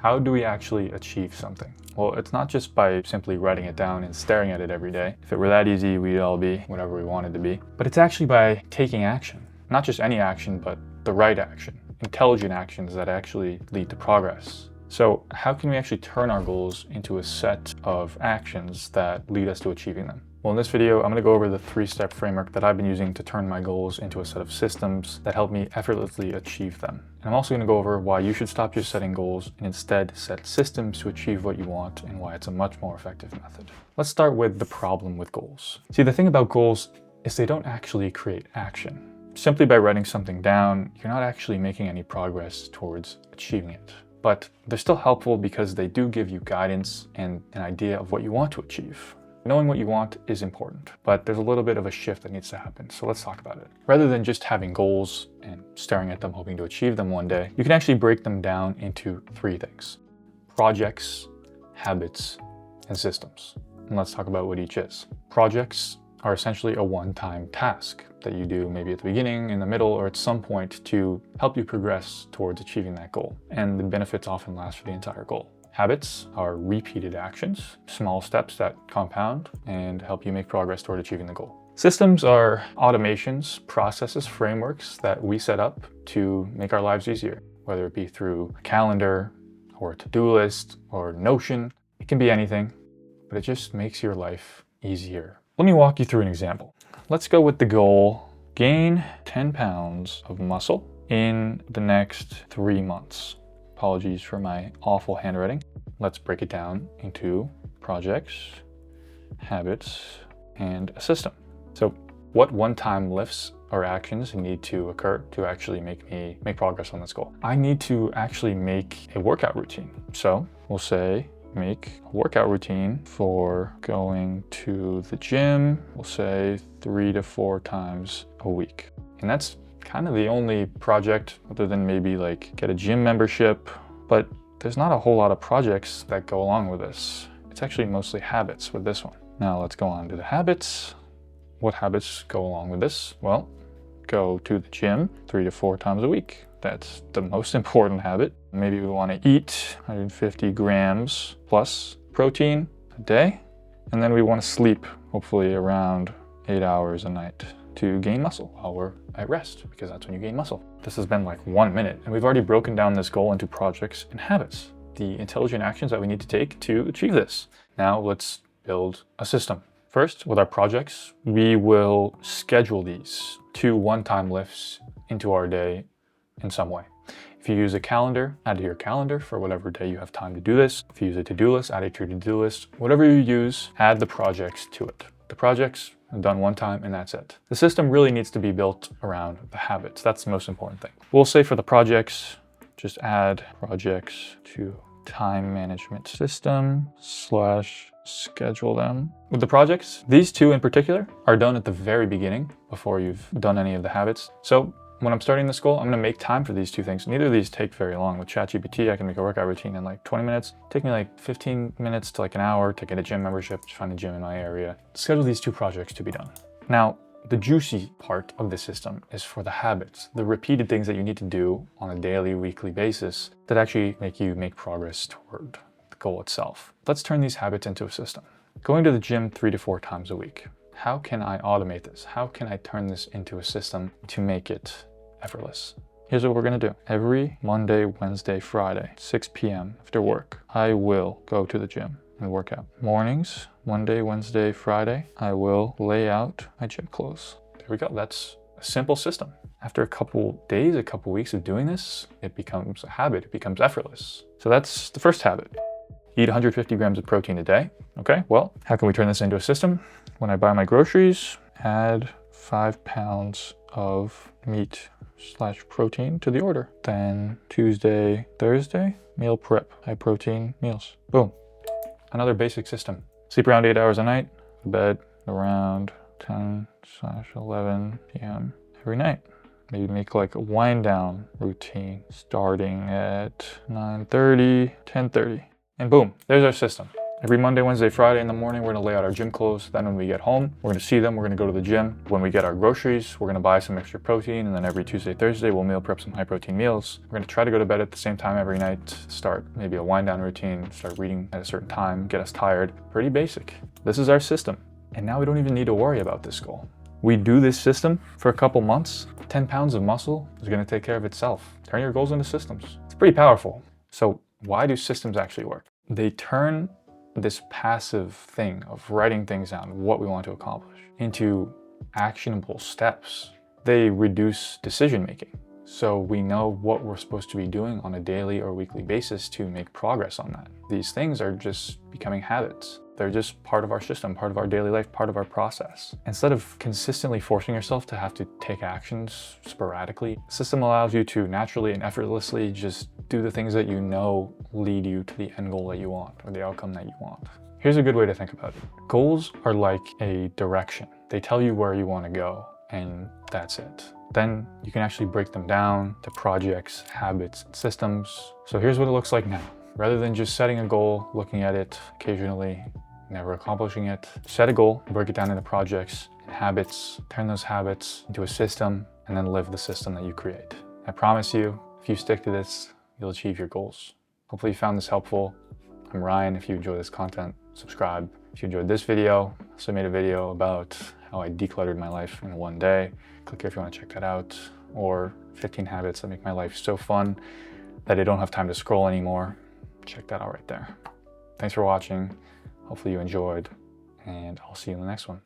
How do we actually achieve something? Well, it's not just by simply writing it down and staring at it every day. If it were that easy, we'd all be whatever we wanted to be. But it's actually by taking action. Not just any action, but the right action. Intelligent actions that actually lead to progress. So how can we actually turn our goals into a set of actions that lead us to achieving them? Well, in this video, I'm going to go over the 3-step framework that I've been using to turn my goals into a set of systems that help me effortlessly achieve them. And I'm also going to go over why you should stop just setting goals and instead set systems to achieve what you want and why it's a much more effective method. Let's start with the problem with goals. See, the thing about goals is they don't actually create action. Simply by writing something down, you're not actually making any progress towards achieving it. But they're still helpful because they do give you guidance and an idea of what you want to achieve. Knowing what you want is important, but there's a little bit of a shift that needs to happen, so let's talk about it. Rather than just having goals and staring at them hoping to achieve them one day, you can actually break them down into 3 things: projects, habits, and systems. And let's talk about what each is. Projects are essentially a one-time task that you do maybe at the beginning, in the middle, or at some point to help you progress towards achieving that goal. And the benefits often last for the entire goal. Habits are repeated actions, small steps that compound and help you make progress toward achieving the goal. Systems are automations, processes, frameworks that we set up to make our lives easier, whether it be through a calendar or a to-do list or Notion. It can be anything, but it just makes your life easier. Let me walk you through an example. Let's go with the goal, gain 10 pounds of muscle in the next 3 months. Apologies for my awful handwriting. Let's break it down into projects, habits, and a system. So what one-time lifts or actions need to occur to actually make progress on this goal? I need to actually make a workout routine. So we'll say make a workout routine for going to the gym, we'll say 3 to 4 times a week. And that's kind of the only project other than maybe like get a gym membership, but there's not a whole lot of projects that go along with this. It's actually mostly habits with this one. Now let's go on to the habits. What habits go along with this? Well, go to the gym 3 to 4 times a week. That's the most important habit. Maybe we want to eat 150 grams plus protein a day, and then we want to sleep hopefully around 8 hours a night to gain muscle while we're at rest, because that's when you gain muscle. This has been like 1 minute, and we've already broken down this goal into projects and habits, the intelligent actions that we need to take to achieve this. Now let's build a system. First, with our projects, we will schedule these 2 one-time lifts into our day in some way. If you use a calendar, add to your calendar for whatever day you have time to do this. If you use a to-do list, add it to your to-do list. Whatever you use, add the projects to it. The projects are done one time and that's it. The system really needs to be built around the habits. That's the most important thing. We'll say for the projects, just add projects to time management system / schedule them. With the projects, these 2 in particular are done at the very beginning before you've done any of the habits. So when I'm starting this goal, I'm going to make time for these 2 things. Neither of these take very long. With ChatGPT, I can make a workout routine in like 20 minutes. Take me like 15 minutes to like an hour to get a gym membership, to find a gym in my area. Schedule these 2 projects to be done. Now, the juicy part of the system is for the habits, the repeated things that you need to do on a daily, weekly basis that actually make you make progress toward the goal itself. Let's turn these habits into a system. Going to the gym 3 to 4 times a week. How can I automate this? How can I turn this into a system to make it effortless? Here's what we're gonna do. Every Monday, Wednesday, Friday, 6 p.m. after work, I will go to the gym and work out. Mornings, Monday, Wednesday, Friday, I will lay out my gym clothes. There we go. That's a simple system. After a couple days, a couple weeks of doing this, it becomes a habit. It becomes effortless. So that's the first habit. Eat 150 grams of protein a day. Okay, well, how can we turn this into a system? When I buy my groceries, add 5 pounds of meat / protein to the order. Then Tuesday, Thursday, meal prep, high protein meals. Boom. Another basic system. Sleep around 8 hours a night, bed around 10 / 11 p.m. every night. Maybe make like a wind down routine starting at 9:30, 10:30. And boom, there's our system. Every Monday, Wednesday, Friday in the morning, we're gonna lay out our gym clothes. Then when we get home, we're gonna see them, we're gonna go to the gym. When we get our groceries, we're gonna buy some extra protein, and then every Tuesday, Thursday, we'll meal prep some high protein meals. We're gonna try to go to bed at the same time every night, start maybe a wind down routine, start reading at a certain time, get us tired. Pretty basic. This is our system. And now we don't even need to worry about this goal. We do this system for a couple months, 10 pounds of muscle is gonna take care of itself. Turn your goals into systems. It's pretty powerful. So why do systems actually work? They turn this passive thing of writing things down, what we want to accomplish, into actionable steps. They reduce decision making. So we know what we're supposed to be doing on a daily or weekly basis to make progress on that. These things are just becoming habits. They're just part of our system, part of our daily life, part of our process. Instead of consistently forcing yourself to have to take actions sporadically, the system allows you to naturally and effortlessly just do the things that you know lead you to the end goal that you want or the outcome that you want. Here's a good way to think about it. Goals are like a direction. They tell you where you want to go, and that's it. Then you can actually break them down to projects, habits, and systems. So here's what it looks like now. Rather than just setting a goal, looking at it occasionally, never accomplishing it, set a goal, break it down into projects and habits, turn those habits into a system, and then live the system that you create. I promise you, if you stick to this, you'll achieve your goals. Hopefully you found this helpful. I'm Ryan. If you enjoy this content, subscribe. If you enjoyed this video, I also made a video about how I decluttered my life in one day. Click here if you want to check that out. Or 15 habits that make my life so fun that I don't have time to scroll anymore. Check that out right there. Thanks for watching. Hopefully you enjoyed, and I'll see you in the next one.